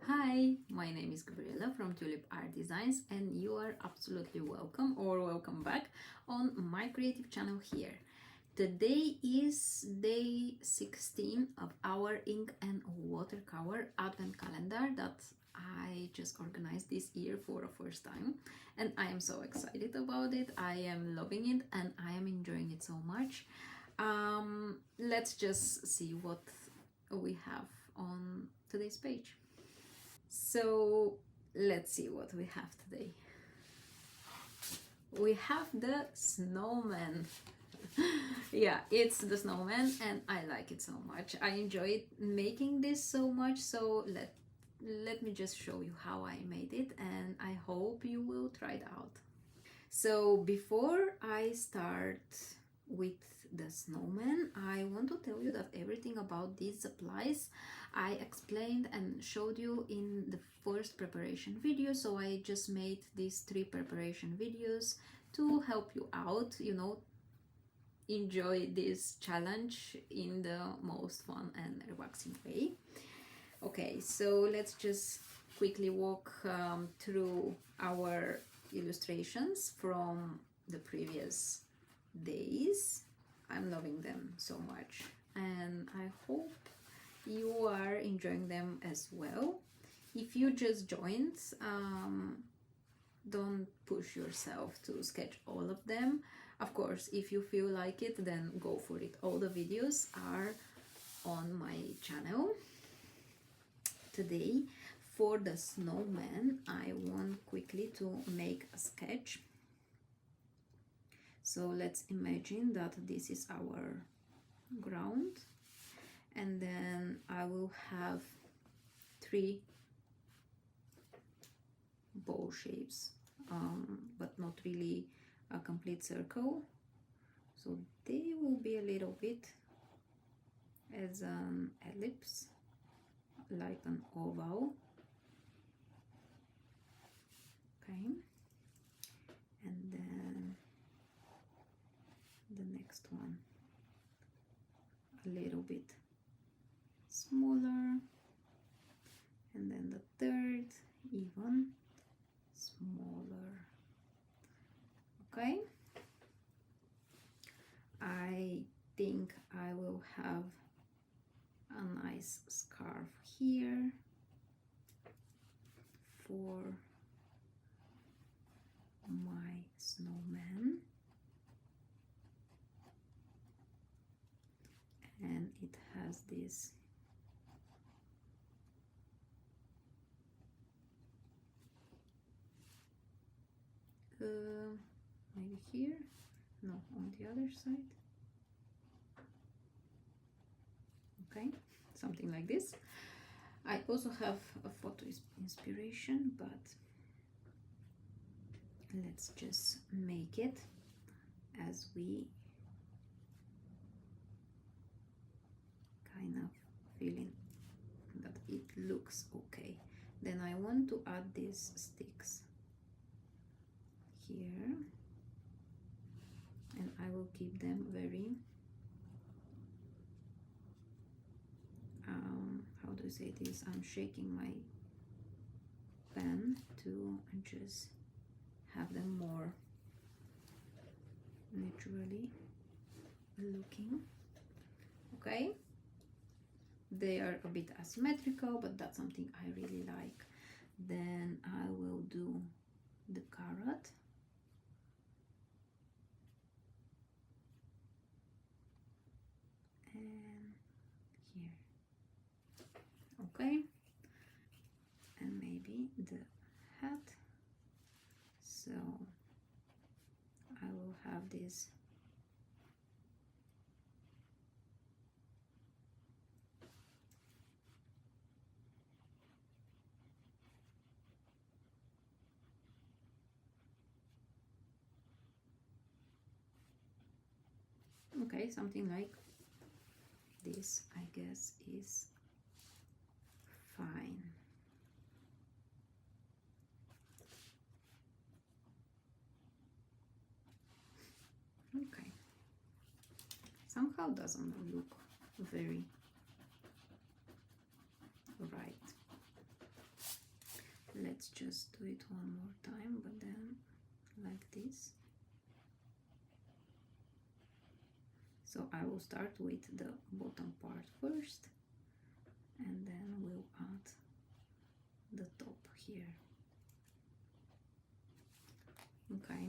Hi, my name is Gabriela from Tulip Art Designs, and you are absolutely welcome or welcome back on my creative channel here. Today is day 16 of our ink and watercolor advent calendar that I just organized this year for the first time, and I am so excited about it. I am loving it and I am enjoying it so much. Let's just see what we have on today's page. So let's see what we have today. We have the snowman. Yeah, it's the snowman and I like it so much. I enjoyed making this so much, so let me just show you how I made it, and I hope you will try it out. So before I start with the snowman, I want to tell you that everything about these supplies I explained and showed you in the first preparation video. So I just made these 3 preparation videos to help you out, enjoy this challenge in the most fun and relaxing way. Okay, so let's just quickly walk through our illustrations from the previous days. I'm loving them so much, and I hope you are enjoying them as well. If you just joined, don't push yourself to sketch all of them. Of course, if you feel like it, then go for it. All the videos are on my channel. Today, for the snowman, I want quickly to make a sketch. So let's imagine that this is our ground, and then I will have 3 bow shapes, but not really a complete circle. So they will be a little bit as an ellipse, like an oval. Okay, and then the next one a little bit smaller, and then the third even smaller. Okay, I think I will have a nice scarf here for my snowman, and it has this maybe here, no, on the other side. Okay, something like this. I also have a photo inspiration, but let's just make it as we kind of feeling that it looks okay. Then I want to add these sticks here, and I will keep them very how do I say this? I'm shaking my pen to just have them more naturally looking. Okay, they are a bit asymmetrical, but that's something I really like. Then I will do the carrot. And here. Okay, and maybe the hat. So I will have this okay, something like this, I guess, is fine. Okay, somehow doesn't look very right. let's just do it one more time, but then like this. So I will start with the bottom part first, and then we'll add the top here. Okay.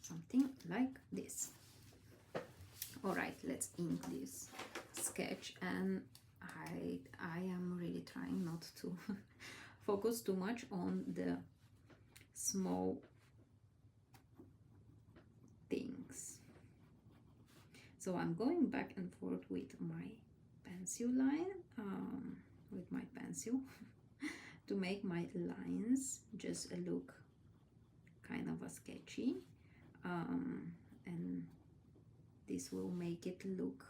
Something like this. All right, let's ink this sketch, and I am really trying not to focus too much on the small things. So I'm going back and forth with my pencil line, with my pencil to make my lines just look kind of a sketchy, and this will make it look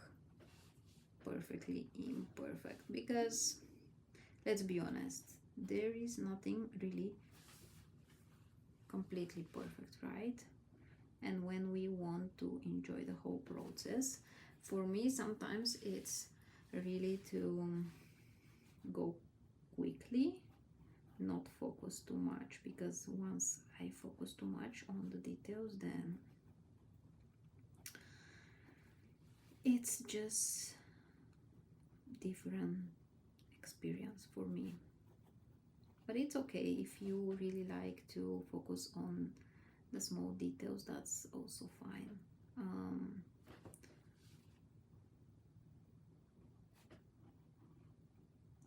perfectly imperfect, because let's be honest, there is nothing really completely perfect, right? And when we want to enjoy the whole process, for me sometimes it's really to go quickly, not focus too much, because once I focus too much on the details, then it's just different experience for me. But it's okay if you really like to focus on the small details, that's also fine.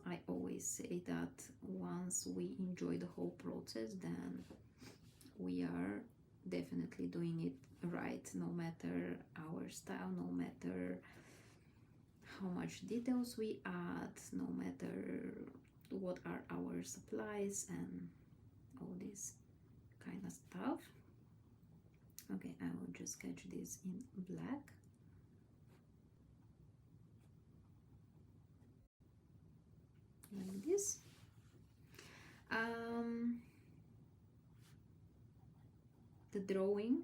I always say that once we enjoy the whole process, then we are definitely doing it right, no matter our style, no matter how much details we add, no matter what are our supplies and all this kind of stuff. Okay, I will just sketch this in black. Like this. The drawing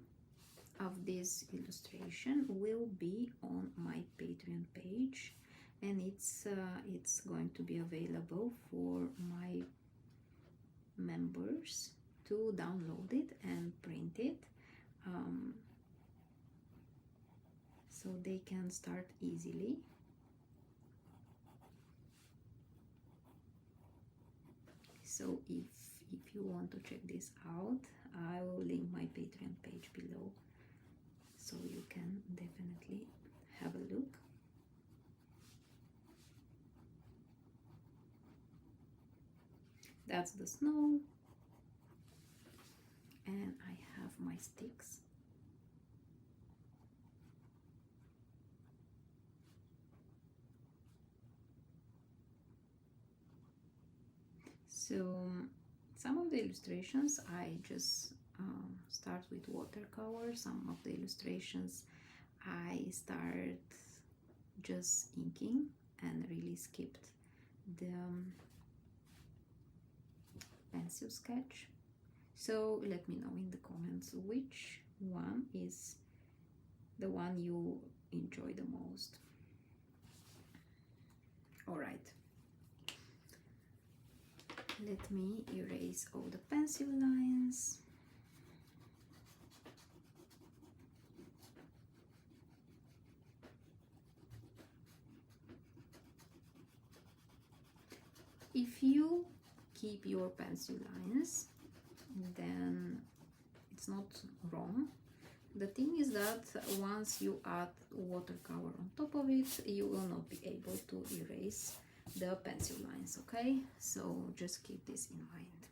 of this illustration will be on my Patreon page, and it's going to be available for my members to download it and print it, so they can start easily. So if you want to check this out, I will link my Patreon page below, so you can definitely have a look. That's the snow, and I have my sticks. So some of the illustrations I just start with watercolor. Some of the illustrations I start just inking and really skipped the pencil sketch. So let me know in the comments which one is the one you enjoy the most. All right, let me erase all the pencil lines. If you keep your pencil lines, then it's not wrong. The thing is that once you add watercolor on top of it, you will not be able to erase the pencil lines, okay? So just keep this in mind.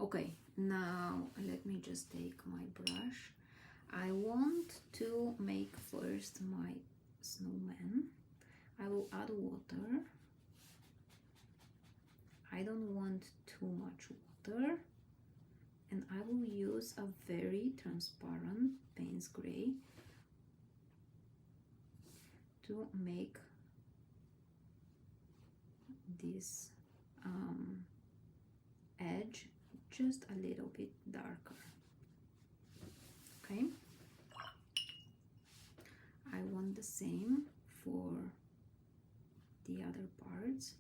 Okay, now let me just take my brush. I want to make first my snowman. I will add water. I don't want too much water, and I will use a very transparent Payne's gray to make this edge just a little bit darker. Okay, I want the same for the other parts.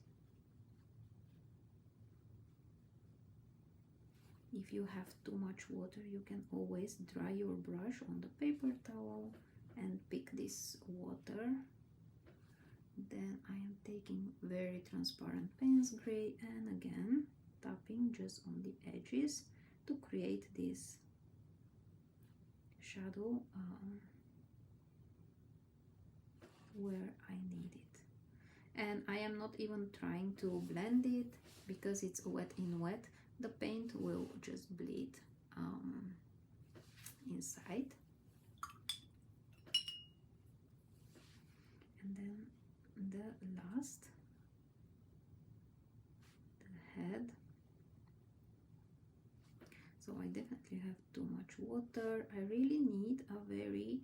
If you have too much water, you can always dry your brush on the paper towel and pick this water. Then I am taking very transparent Payne's gray and again tapping just on the edges to create this shadow where I need it. And I am not even trying to blend it because it's wet in wet. The paint will just bleed inside. And then the last, the head. So I definitely have too much water. I really need a very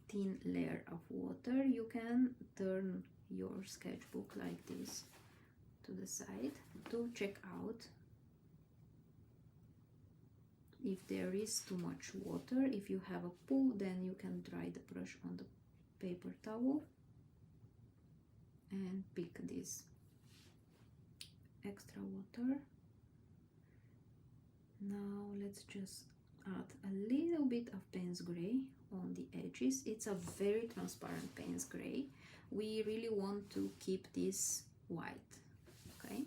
thin layer of water. You can turn your sketchbook like this to the side to check out if there is too much water. If you have a pool, then you can dry the brush on the paper towel and pick this extra water. Now let's just add a little bit of Payne's gray on the edges. It's a very transparent Payne's gray. We really want to keep this white, okay?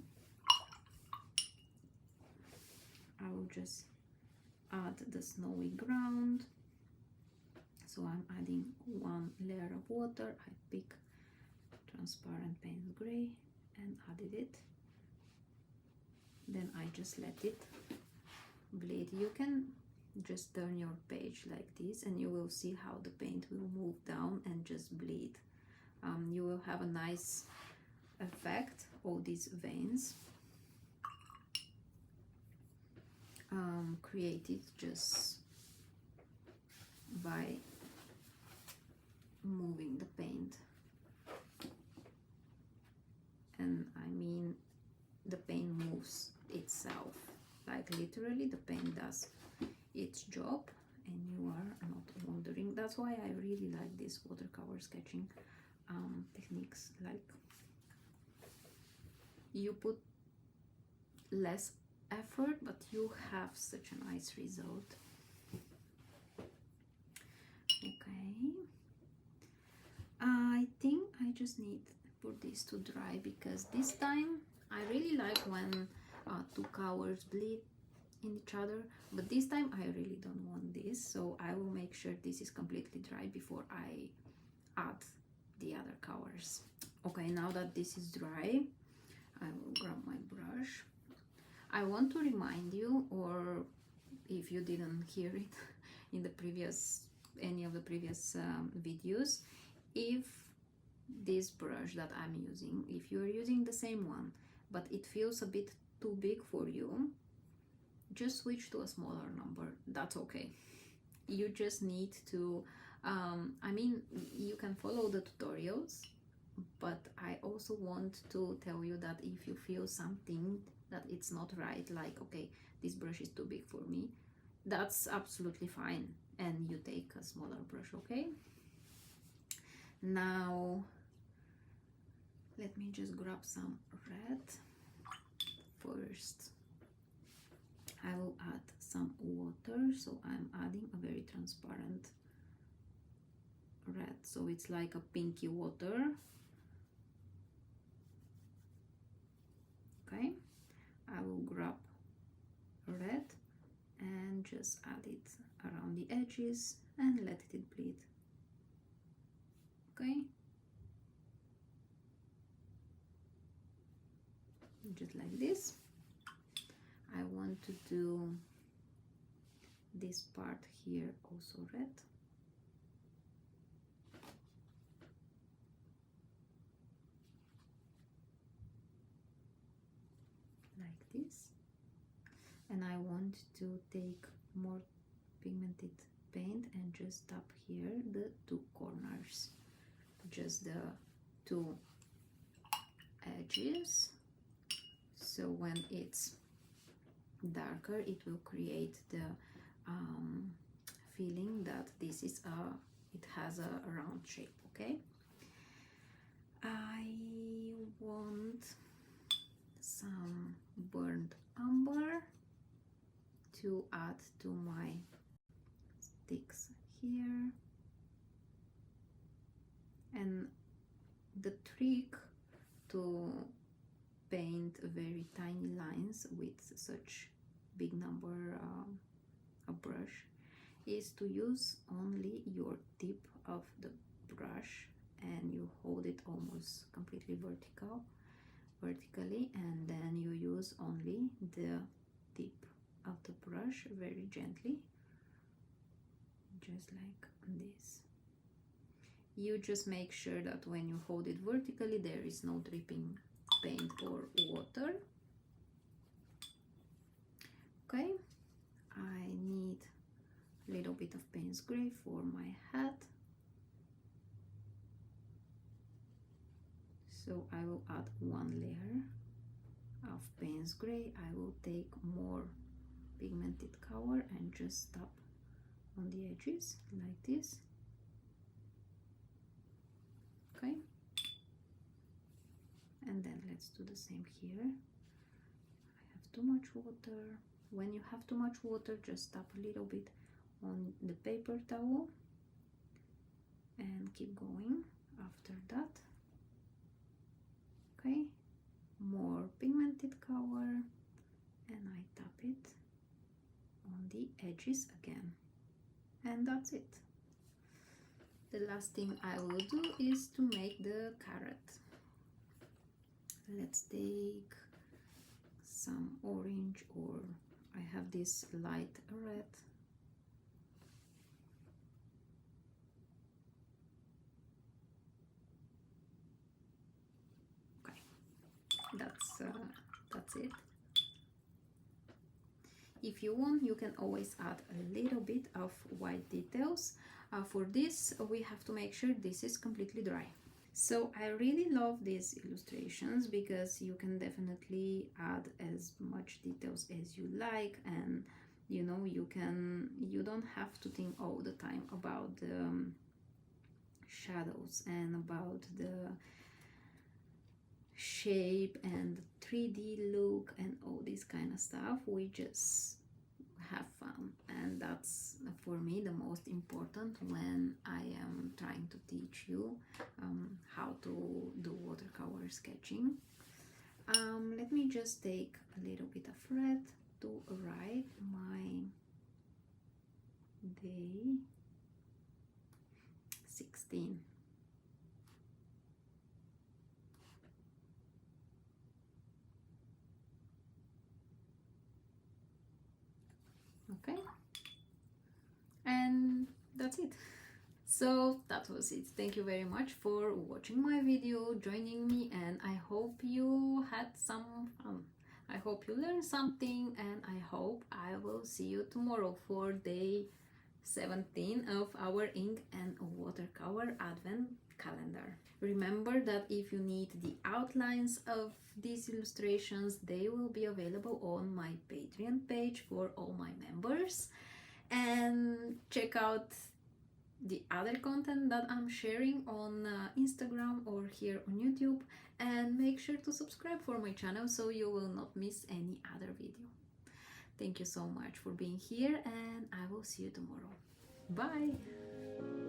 I will just add the snowy ground. So I'm adding one layer of water. I pick transparent Payne's gray and added it. Then I just let it bleed. You can just turn your page like this and you will see how the paint will move down and just bleed. You will have a nice effect, all these veins created just by moving the paint. And I mean, the paint moves itself, like literally the paint does its job and you are not wandering. That's why I really like these watercolor sketching techniques. Like, you put less effort but you have such a nice result. Okay, I think I just need for this to dry because this time I really like when two colors bleed in each other, but this time I really don't want this, so I will make sure this is completely dry before I add the other colors. Okay, now that this is dry, I will grab my brush. I want to remind you, or if you didn't hear it in the previous, any of the previous videos, if this brush that I'm using, if you're using the same one but it feels a bit too big for you, just switch to a smaller number. That's okay. You just need to I mean, you can follow the tutorials, but I also want to tell you that if you feel something that it's not right, like, okay, this brush is too big for me, that's absolutely fine, and you take a smaller brush. Okay, now let me just grab some red. First I will add some water, so I'm adding a very transparent red, so it's like a pinky water. Okay, I will grab red and just add it around the edges and let it bleed. Okay, just like this. I want to do this part here also red. Like this. And I want to take more pigmented paint and just tap here the two corners, just the two edges, so when it's darker it will create the feeling that this is it has a round shape. Okay, I want some burnt umber to add to my sticks here. And the trick to paint very tiny lines with such big number a brush is to use only your tip of the brush, and you hold it almost completely vertically, and then you use only the tip of the brush very gently, just like this. You just make sure that when you hold it vertically there is no dripping paint or water. Okay, I need a little bit of Payne's Gray for my hat, so I will add one layer of Payne's Gray. I will take more pigmented color and just tap on the edges like this. Okay, and then let's do the same here. I have too much water. When you have too much water, just tap a little bit on the paper towel and keep going after that. Okay, more pigmented color, and I tap it on the edges again, and that's it. The last thing I will do is to make the carrot. Let's take some orange, or I have this light red. Okay, that's it. If you want, you can always add a little bit of white details. For this, we have to make sure this is completely dry. So I really love these illustrations because you can definitely add as much details as you like, and you know, you don't have to think all the time about the shadows and about the shape and 3D look and all this kind of stuff. We just have fun, and that's for me the most important when I am trying to teach you how to do watercolor sketching. Let me just take a little bit of red to write my day 16. Okay, and that's it. So that was it. Thank you very much for watching my video, joining me, and I hope you had some fun. I hope you learned something, and I hope I will see you tomorrow for day 17 of our ink and watercolor advent calendar. Remember that if you need the outlines of these illustrations, they will be available on my Patreon page for all my members. And check out the other content that I'm sharing on Instagram or here on YouTube, and make sure to subscribe for my channel so you will not miss any other video. Thank you so much for being here, and I will see you tomorrow. Bye!